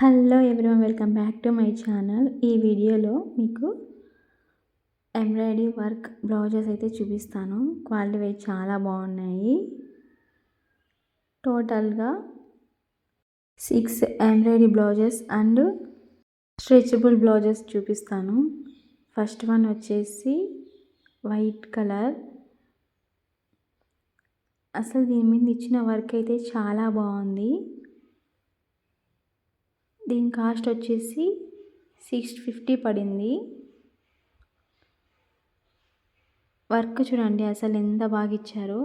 Hello everyone, welcome back to my channel. ఈ వీడియోలో మీకు ఎంబ్రాయిడరీ వర్క్ బ్లౌజెస్ అయితే చూపిస్తాను. క్వాలిటీ వైజ్ చాలా బాగున్నాయి. టోటల్గా 6 embroidery blouses and stretchable blouses చూపిస్తాను. ఫస్ట్ వన్ వచ్చేసి వైట్ కలర్. అసలు దీని మీద ఇచ్చిన వర్క్ అయితే చాలా బాగుంది. దీని కాస్ట్ వచ్చేసి 650 పడింది. వర్క్ చూడండి అసలు ఎంత బాగా ఇచ్చారో.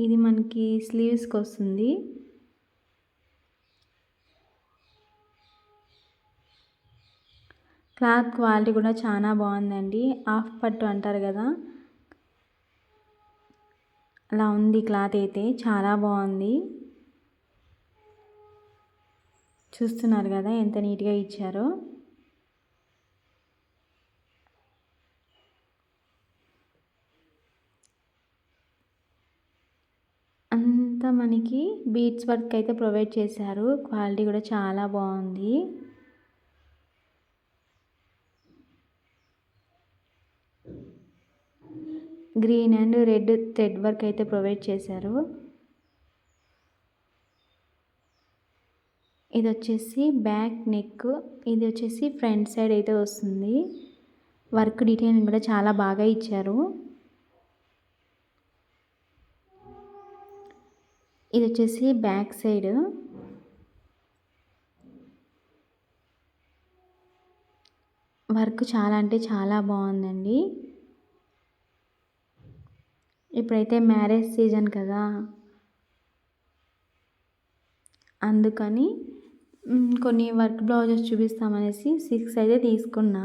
ఇది మనకి స్లీవ్స్కి వస్తుంది. క్లాత్ క్వాలిటీ కూడా చాలా బాగుందండి. హాఫ్ పట్టు అంటారు కదా, అలా ఉంది. క్లాత్ అయితే చాలా బాగుంది. చూస్తున్నారు కదా ఎంత నీట్గా ఇచ్చారో. అంతా మనకి బీడ్స్ వర్క్ అయితే ప్రొవైడ్ చేశారు. క్వాలిటీ కూడా చాలా బాగుంది. Green and red thread work అయితే ప్రొవైడ్ చేశారు. ఇది వచ్చేసి బ్యాక్ నెక్, ఇది వచ్చేసి ఫ్రంట్ సైడ్ అయితే వస్తుంది. వర్క్ డీటెయిలింగ్ కూడా చాలా బాగా ఇచ్చారు. ఇది వచ్చేసి బ్యాక్ సైడ్. వర్క్ చాలా అంటే చాలా బాగుందండి. ఇప్పుడైతే మ్యారేజ్ సీజన్ కదా, అందుకని కొన్ని వర్క్ బ్లౌజెస్ చూపిస్తామనేసి 6 అయితే తీసుకున్నా.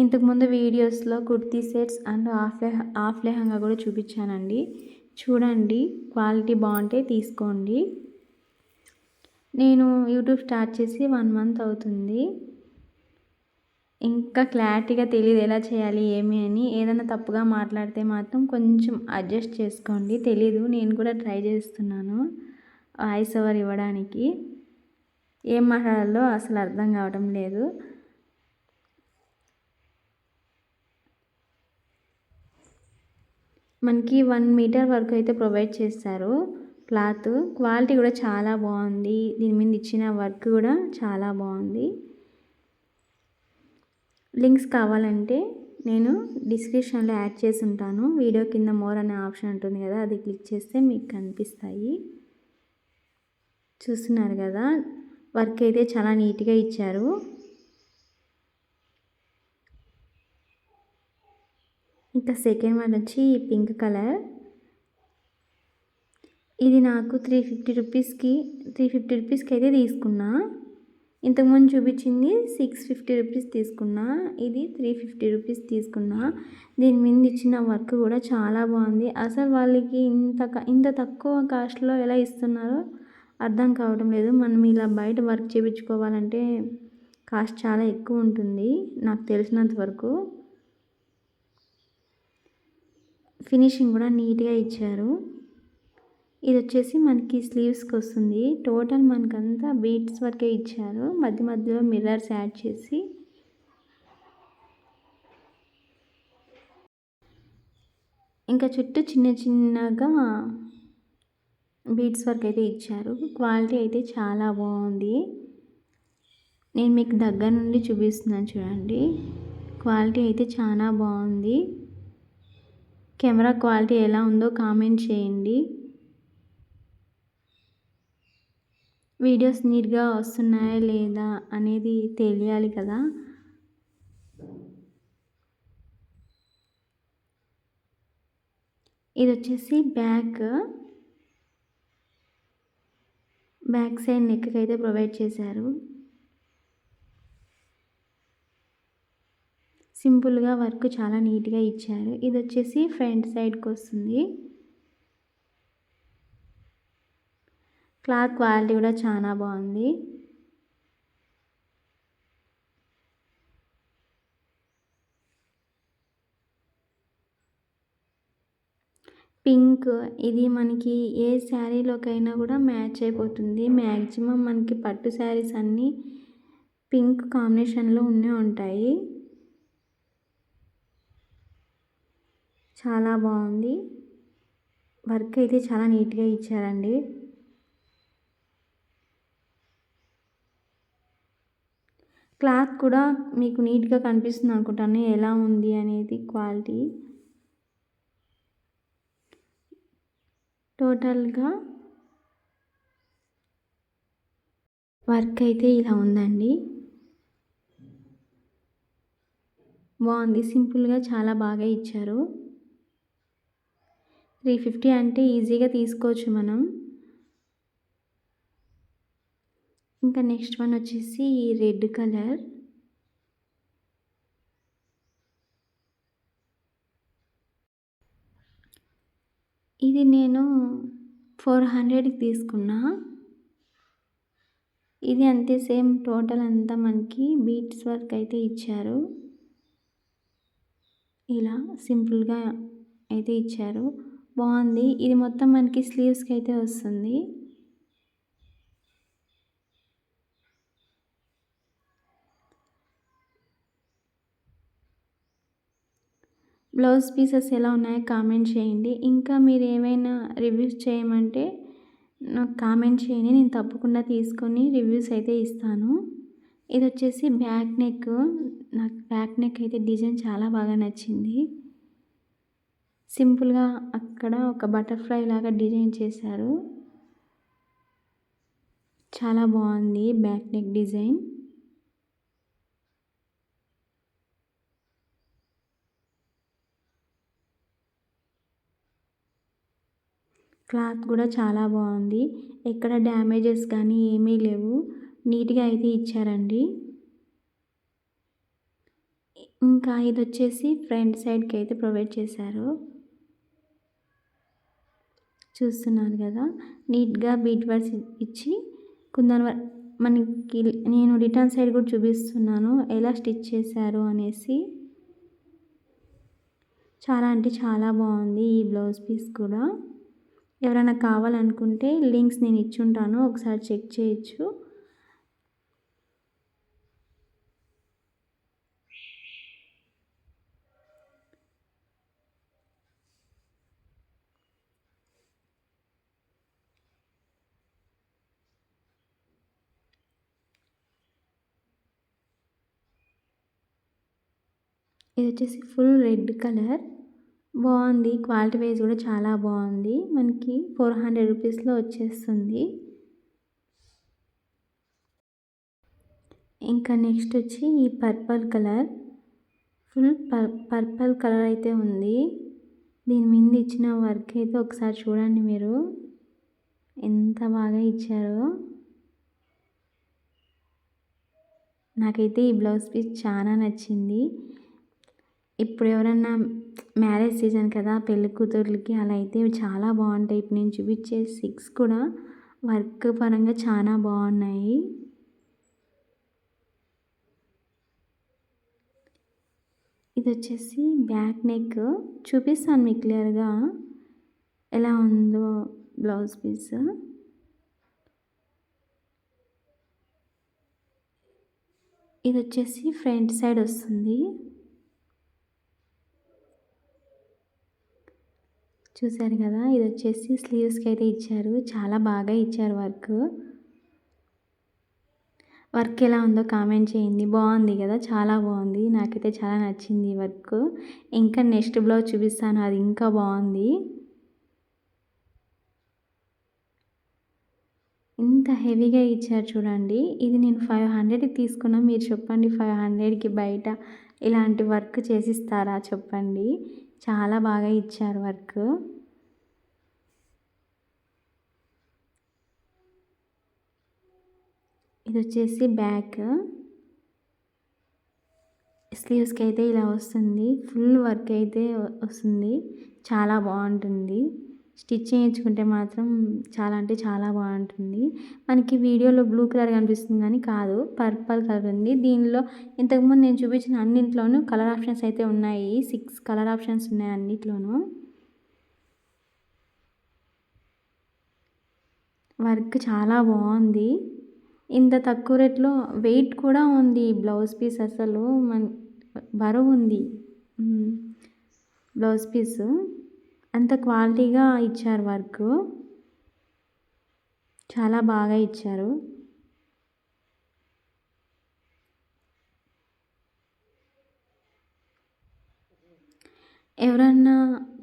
ఇంతకుముందు వీడియోస్లో kurti sets and half lehenga కూడా చూపించానండి. చూడండి, క్వాలిటీ బాగుంటే తీసుకోండి. నేను యూట్యూబ్ స్టార్ట్ చేసి 1 మంత్ అవుతుంది. ఇంకా క్లారిటీగా తెలియదు ఎలా చేయాలి ఏమి అని. ఏదైనా తప్పుగా మాట్లాడితే మాత్రం కొంచెం అడ్జస్ట్ చేసుకోండి. తెలీదు, నేను కూడా ట్రై చేస్తున్నాను వాయిస్ ఓవర్ ఇవ్వడానికి. ఏం మాట్లాడాలో అసలు అర్థం కావడం లేదు. మనకి 1 మీటర్ వరకు అయితే ప్రొవైడ్ చేస్తారు. క్లాత్ క్వాలిటీ కూడా చాలా బాగుంది. దీని మీద ఇచ్చిన వర్క్ కూడా చాలా బాగుంది. లింక్స్ కావాలంటే నేను డిస్క్రిప్షన్లో యాడ్ చేసి ఉంటాను. వీడియో కింద మోర్ అనే ఆప్షన్ ఉంటుంది కదా, అది క్లిక్ చేస్తే మీకు కనిపిస్తాయి. చూస్తున్నారు కదా, వర్క్ అయితే చాలా నీట్గా ఇచ్చారు. ఇంకా సెకండ్ వన్ వచ్చి పింక్ కలర్. ఇది నాకు 350 రూపీస్కి అయితే తీసుకున్నా. ఇంతకుముందు చూపించింది 650 రూపీస్ తీసుకున్నా, ఇది 350 రూపీస్ తీసుకున్నా. దీని మీద ఇచ్చిన వర్క్ కూడా చాలా బాగుంది. అసలు వాళ్ళకి ఇంత తక్కువ కాస్ట్లో ఎలా ఇస్తున్నారో అర్థం కావడం లేదు. మనం ఇలా బయట వర్క్ చేయించుకోవాలంటే కాస్ట్ చాలా ఎక్కువ ఉంటుంది నాకు తెలిసినంత వరకు. ఫినిషింగ్ కూడా నీట్గా ఇచ్చారు. ఇది వచ్చేసి మనకి స్లీవ్స్కి వస్తుంది. టోటల్ మనకంతా బీడ్స్ వర్కే ఇచ్చారు. మధ్య మధ్యలో మిర్రర్స్ యాడ్ చేసి ఇంకా చుట్టూ చిన్న చిన్నగా బీడ్స్ వర్క్ అయితే ఇచ్చారు. క్వాలిటీ అయితే చాలా బాగుంది. నేను మీకు దగ్గర నుండి చూపిస్తున్నాను చూడండి. క్వాలిటీ అయితే చాలా బాగుంది. కెమెరా క్వాలిటీ ఎలా ఉందో కామెంట్ చేయండి. వీడియోస్ నీట్గా వస్తున్నాయా లేదా అనేది తెలియాలి కదా. ఇది వచ్చేసి బ్యాక్ సైడ్ నెక్కి అయితే ప్రొవైడ్ చేశారు. సింపుల్గా వర్క్ చాలా నీట్గా ఇచ్చారు. ఇది వచ్చేసి ఫ్రంట్ సైడ్కి వస్తుంది. క్లాత్ క్వాలిటీ కూడా చాలా బాగుంది. పింక్ ఇది మనకి ఏ శారీలోకైనా కూడా మ్యాచ్ అయిపోతుంది. మ్యాక్సిమం మనకి పట్టు శారీస్ అన్నీ పింక్ కాంబినేషన్లో ఉంటాయి. చాలా బాగుంది. వర్క్ అయితే చాలా నీట్గా ఇచ్చారండి. క్లాత్ కూడా మీకు నీట్గా కనిపిస్తుంది అనుకుంటాను ఎలా ఉంది అనేది క్వాలిటీ. టోటల్గా వర్క్ అయితే ఇలా ఉందండి. బాగుంది, సింపుల్గా చాలా బాగా ఇచ్చారు. 350 అంటే ఈజీగా తీసుకోవచ్చు మనం. ఇంకా నెక్స్ట్ వన్ వచ్చేసి రెడ్ కలర్. ఇది నేను 400కి తీసుకున్నా. ఇది అంతే సేమ్, టోటల్ అంతా మనకి బీట్స్ వర్క్ అయితే ఇచ్చారు. ఇలా సింపుల్గా అయితే ఇచ్చారు, బాగుంది. ఇది మొత్తం మనకి స్లీవ్స్కి అయితే వస్తుంది. బ్లౌజ్ పీసెస్ ఎలా ఉన్నాయో కామెంట్ చేయండి. ఇంకా మీరు ఏమైనా రివ్యూస్ చేయమంటే నాకు కామెంట్ చేయండి, నేను తప్పకుండా తీసుకొని రివ్యూస్ అయితే ఇస్తాను. ఇది వచ్చేసి బ్యాక్ నెక్. నాకు బ్యాక్ నెక్ అయితే డిజైన్ చాలా బాగా నచ్చింది. సింపుల్గా అక్కడ ఒక బటర్ఫ్లై లాగా డిజైన్ చేశారు. చాలా బాగుంది బ్యాక్ నెక్ డిజైన్. క్లాత్ కూడా చాలా బాగుంది, ఎక్కడ డ్యామేజెస్ కానీ ఏమీ లేవు, నీట్గా అయితే ఇచ్చారండి. ఇంకా ఇది వచ్చేసి ఫ్రంట్ సైడ్కి అయితే ప్రొవైడ్ చేశారు. చూస్తున్నారు కదా, నీట్గా బీట్ వర్క్స్ ఇచ్చి కుందన్ మనకి. నేను రిటర్న్ సైడ్ కూడా చూపిస్తున్నాను ఎలా స్టిచ్ చేశారు అనేసి. చాలా అంటే చాలా బాగుంది ఈ బ్లౌజ్ పీస్ కూడా. ఎవరైనా కావాలనుకుంటే లింక్స్ నేను ఇచ్చుంటాను, ఒకసారి చెక్ చేయొచ్చు. ఇది వచ్చేసి ఫుల్ రెడ్ కలర్, బాగుంది. క్వాలిటీ వైజ్ కూడా చాలా బాగుంది. మనకి 400 రూపీస్లో వచ్చేస్తుంది. ఇంకా నెక్స్ట్ వచ్చి ఈ purple colour. Full purple colour అయితే ఉంది. దీని మీద ఇచ్చిన వర్క్ అయితే ఒకసారి చూడండి మీరు, ఎంత బాగా ఇచ్చారో. నాకైతే ఈ బ్లౌజ్ పీస్ చాలా నచ్చింది. ఇప్పుడు ఎవరన్నా మ్యారేజ్ సీజన్ కదా, పెళ్లి కూతుర్లకి అలా అయితే చాలా బాగుంటాయి. ఇప్పుడు నేను చూపించే 6 కూడా వర్క్ పరంగా చాలా బాగున్నాయి. ఇది వచ్చేసి బ్యాక్ నెక్, చూపిస్తాను మీకు క్లియర్గా ఎలా ఉందో బ్లౌజ్ పీస్. ఇది వచ్చేసి ఫ్రంట్ సైడ్ వస్తుంది. చూసారు కదా, ఇది వచ్చేసి స్లీవ్స్కి అయితే ఇచ్చారు, చాలా బాగా ఇచ్చారు వర్క్. వర్క్ ఎలా ఉందో కామెంట్ చేయండి. బాగుంది కదా, చాలా బాగుంది, నాకైతే చాలా నచ్చింది ఈ వర్క్. ఇంకా నెక్స్ట్ బ్లౌజ్ చూపిస్తాను, అది ఇంకా బాగుంది. ఇంత హెవీగా ఇచ్చారు చూడండి. ఇది నేను 500కి తీసుకున్నా. మీరు చెప్పండి, 500కి బయట ఇలాంటి వర్క్ చేసిస్తారా చెప్పండి. చాలా బాగా ఇచ్చారు వర్క్. ఇది వచ్చేసి బ్యాక్. స్లీవ్స్కి అయితే ఇలా వస్తుంది, ఫుల్ వర్క్ అయితే వస్తుంది, చాలా బాగుంటుంది. స్టిచ్ చేయించుకుంటే మాత్రం చాలా అంటే చాలా బాగుంటుంది. మనకి వీడియోలో బ్లూ కలర్ కనిపిస్తుంది కానీ కాదు, పర్పుల్ కలర్ ఉంది. దీనిలో ఇంతకుముందు నేను చూపించిన అన్నింటిలోనూ కలర్ ఆప్షన్స్ అయితే ఉన్నాయి. 6 కలర్ ఆప్షన్స్ ఉన్నాయి అన్నిట్లోనూ. వర్క్ చాలా బాగుంది. ఇంత తక్కువ రేట్లో వెయిట్ కూడా ఉంది బ్లౌజ్ పీస్. అసలు బరువు ఉంది బ్లౌజ్ పీసు. అంత క్వాలిటీగా ఇచ్చారు వర్క్. చాలా బాగా ఇచ్చారు. ఎవరన్నా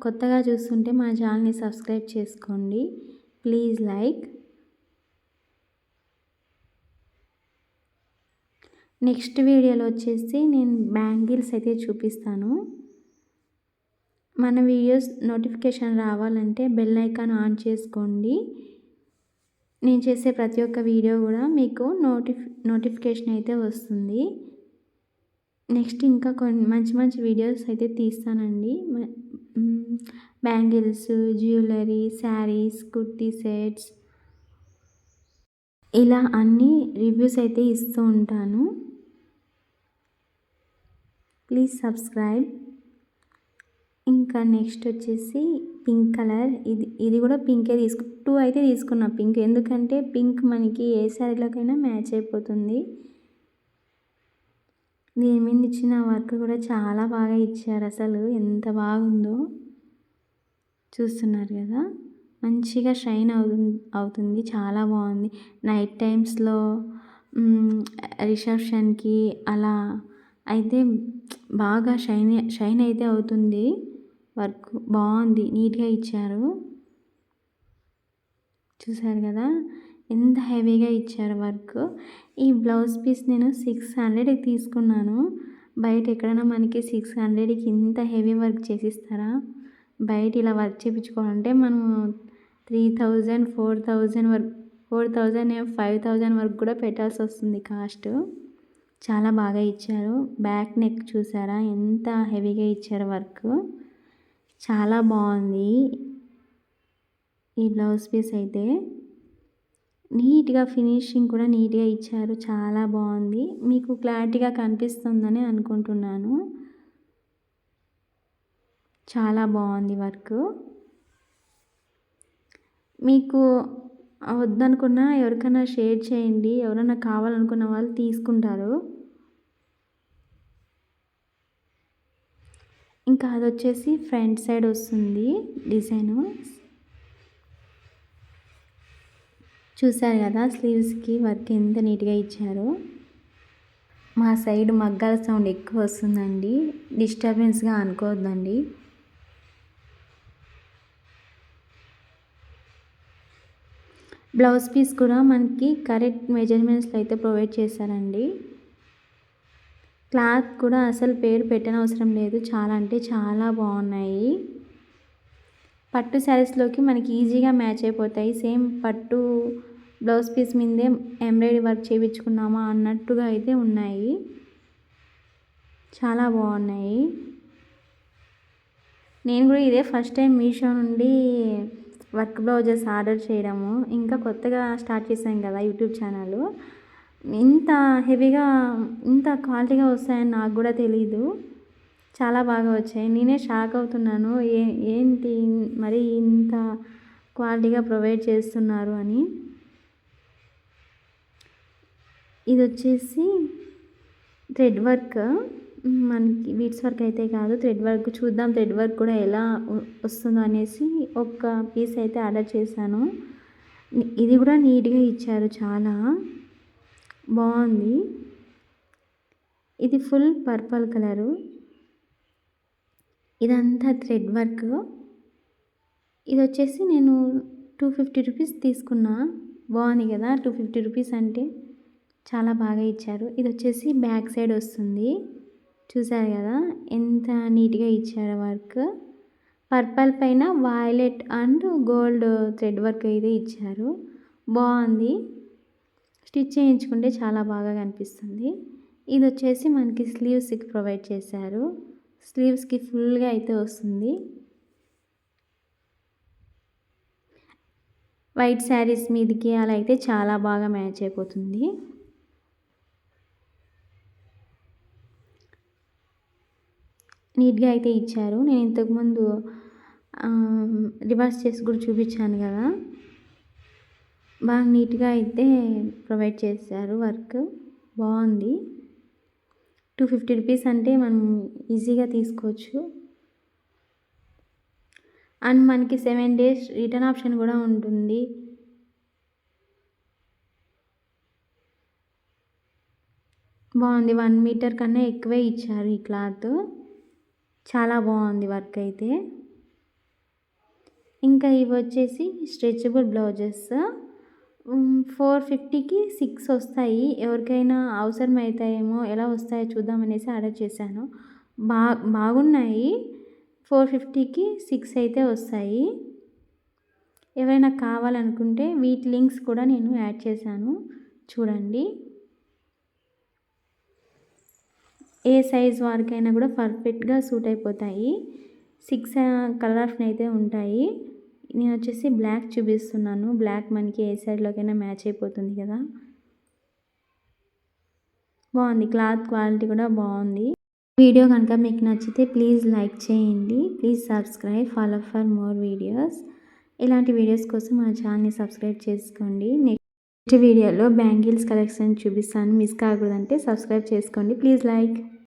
కొత్తగా చూస్తుంటే మా ఛానల్ని సబ్స్క్రైబ్ చేసుకోండి. Please like. నెక్స్ట్ వీడియోలో వచ్చేసి నేను బ్యాంగిల్స్ అయితే చూపిస్తాను. మన వీడియోస్ నోటిఫికేషన్ రావాలంటే బెల్ ఐకాన్ ఆన్ చేసుకోండి. నేను చేసే ప్రతి ఒక్క వీడియో కూడా మీకు నోటిఫికేషన్ అయితే వస్తుంది. నెక్స్ట్ ఇంకా కొన్ని మంచి మంచి వీడియోస్ అయితే తీస్తానండి. Bangles, jewellery, saris, kurti sets, ఇలా అన్ని రివ్యూస్ అయితే ఇస్తూ ఉంటాను. Please subscribe. ఇంకా నెక్స్ట్ వచ్చేసి పింక్ కలర్. ఇది కూడా పింకే 2 అయితే తీసుకున్నా పింక్. ఎందుకంటే పింక్ మనకి ఏ శారీలోకైనా మ్యాచ్ అయిపోతుంది. దీని మీద ఇచ్చిన వర్క్ కూడా చాలా బాగా ఇచ్చారు. అసలు ఎంత బాగుందో చూస్తున్నారు కదా. మంచిగా షైన్ అవుతుంది. చాలా బాగుంది. నైట్ టైమ్స్లో రిసెప్షన్కి అలా అయితే బాగా షైన్ అయితే అవుతుంది. వర్క్ బాగుంది, నీట్గా ఇచ్చారు. చూసారు కదా ఎంత హెవీగా ఇచ్చారు వర్క్. ఈ బ్లౌజ్ పీస్ నేను 600కి తీసుకున్నాను. బయట ఎక్కడైనా మనకి 600కి ఇంత హెవీ వర్క్ చేసిస్తారా? బయట ఇలా వర్క్ చేయించుకోవాలంటే మనం 3000, 4000 వరకు 4000 5000 వరకు కూడా పెట్టాల్సి వస్తుంది కాస్ట్. చాలా బాగా ఇచ్చారు. బ్యాక్ నెక్ చూసారా ఎంత హెవీగా ఇచ్చారు వర్క్. చాలా బాగుంది ఈ బ్లౌజ్ పీస్ అయితే. నీట్గా ఫినిషింగ్ కూడా నీట్గా ఇచ్చారు. చాలా బాగుంది. మీకు క్లారిటీగా కనిపిస్తుందని అనుకుంటున్నాను. చాలా బాగుంది వర్క్. మీకు వద్దనుకున్నా ఎవరికైనా షేర్ చేయండి. ఎవరైనా కావాలనుకున్న వాళ్ళు తీసుకుంటారు. ఇంకా అది వచ్చేసి ఫ్రంట్ సైడ్ వస్తుంది డిజైను. చూసారు కదా స్లీవ్స్కి వర్క్ ఎంత నీట్గా ఇచ్చారో. మా సైడ్ మగ్గాల సౌండ్ ఎక్కువ వస్తుందండి, డిస్టర్బెన్స్గా అనుకోవద్దండి. బ్లౌజ్ పీస్ కూడా మనకి కరెక్ట్ మెజర్మెంట్స్లో అయితే ప్రొవైడ్ చేశారండి. క్లాత్ కూడా అసలు పేరు పెట్టనవసరం లేదు. చాలా అంటే చాలా బాగున్నాయి. పట్టు శారీస్లోకి మనకి ఈజీగా మ్యాచ్ అయిపోతాయి. సేమ్ పట్టు బ్లౌజ్ పీస్ మీదే ఎంబ్రాయిడరీ వర్క్ చేయించుకున్నామా అన్నట్టుగా అయితే ఉన్నాయి. చాలా బాగున్నాయి. నేను కూడా ఇదే ఫస్ట్ టైం మీషో నుండి వర్క్ బ్లౌజెస్ ఆర్డర్ చేయడము. ఇంకా కొత్తగా స్టార్ట్ చేశాను కదా యూట్యూబ్ ఛానల్. ఇంత హెవీగా ఇంత క్వాలిటీగా వస్తాయని నాకు కూడా తెలీదు. చాలా బాగా వచ్చాయి. నేనే షాక్ అవుతున్నాను, ఏంటి మరి ఇంత క్వాలిటీగా ప్రొవైడ్ చేస్తున్నారు అని. ఇది వచ్చేసి థ్రెడ్ వర్క్. మనకి బీడ్స్ వర్క్ అయితే కాదు, థ్రెడ్ వర్క్. చూద్దాం థ్రెడ్ వర్క్ కూడా ఎలా వస్తుందో అనేసి ఒక పీస్ అయితే ఆర్డర్ చేశాను. ఇది కూడా నీట్గా ఇచ్చారు. చాలా బాగుంది. ఇది ఫుల్ పర్పుల్ కలరు. ఇదంతా థ్రెడ్ వర్క్. ఇది వచ్చేసి నేను 250 రూపీస్ తీసుకున్నా. బాగుంది కదా, 250 రూపీస్ అంటే చాలా బాగా ఇచ్చారు. ఇది వచ్చేసి బ్యాక్ సైడ్ వస్తుంది. చూసారు కదా ఎంత నీట్గా ఇచ్చారు వర్క్. పర్పుల్ పైన violet and gold thread work అయితే ఇచ్చారు. బాగుంది. స్టిచ్ చేయించుకుంటే చాలా బాగా కనిపిస్తుంది. ఇది వచ్చేసి మనకి స్లీవ్స్కి ప్రొవైడ్ చేశారు. స్లీవ్స్కి ఫుల్గా అయితే వస్తుంది. వైట్ శారీస్ మీదకి అలా అయితే చాలా బాగా మ్యాచ్ అయిపోతుంది. నీట్గా అయితే ఇచ్చారు. నేను ఇంతకుముందు రివర్స్ చేసి కూడా చూపించాను కదా. బాగా నీట్గా అయితే ప్రొవైడ్ చేశారు. వర్క్ బాగుంది. 250 రూపీస్ అంటే మనం ఈజీగా తీసుకోవచ్చు. అండ్ మనకి 7 డేస్ రిటర్న్ ఆప్షన్ కూడా ఉంటుంది. బాగుంది. 1 మీటర్ కన్నా ఎక్కువే ఇచ్చారు ఈ క్లాత్. చాలా బాగుంది వర్క్ అయితే. ఇంకా ఇవి వచ్చేసి స్ట్రెచబుల్ బ్లౌజెస్. 450కి 6 వస్తాయి. ఎవరికైనా అవసరం అవుతాయేమో, ఎలా వస్తాయో చూద్దామనేసి ఆర్డర్ చేశాను. బాగున్నాయి. 450కి 6 అయితే వస్తాయి. ఎవరైనా కావాలనుకుంటే వీటి లింక్స్ కూడా నేను యాడ్ చేశాను, చూడండి. ఏ సైజ్ వారికైనా కూడా పర్ఫెక్ట్గా సూట్ అయిపోతాయి. 6 కలర్స్ అయితే ఉంటాయి. నేను వచ్చేసి బ్లాక్ చూపిస్తున్నాను. బ్లాక్ మనకి ఏ సైడ్లోకైనా మ్యాచ్ అయిపోతుంది కదా. బాగుంది. క్లాత్ క్వాలిటీ కూడా బాగుంది. వీడియో కనుక మీకు నచ్చితే ప్లీజ్ లైక్ చేయండి. Please subscribe, follow for more videos. ఇలాంటి వీడియోస్ కోసం మా ఛానల్ని సబ్స్క్రైబ్ చేసుకోండి. నెక్స్ట్ వీడియోలో బ్యాంగిల్స్ కలెక్షన్ చూపిస్తాను. మిస్ కాకూడదంటే సబ్స్క్రైబ్ చేసుకోండి. Please like.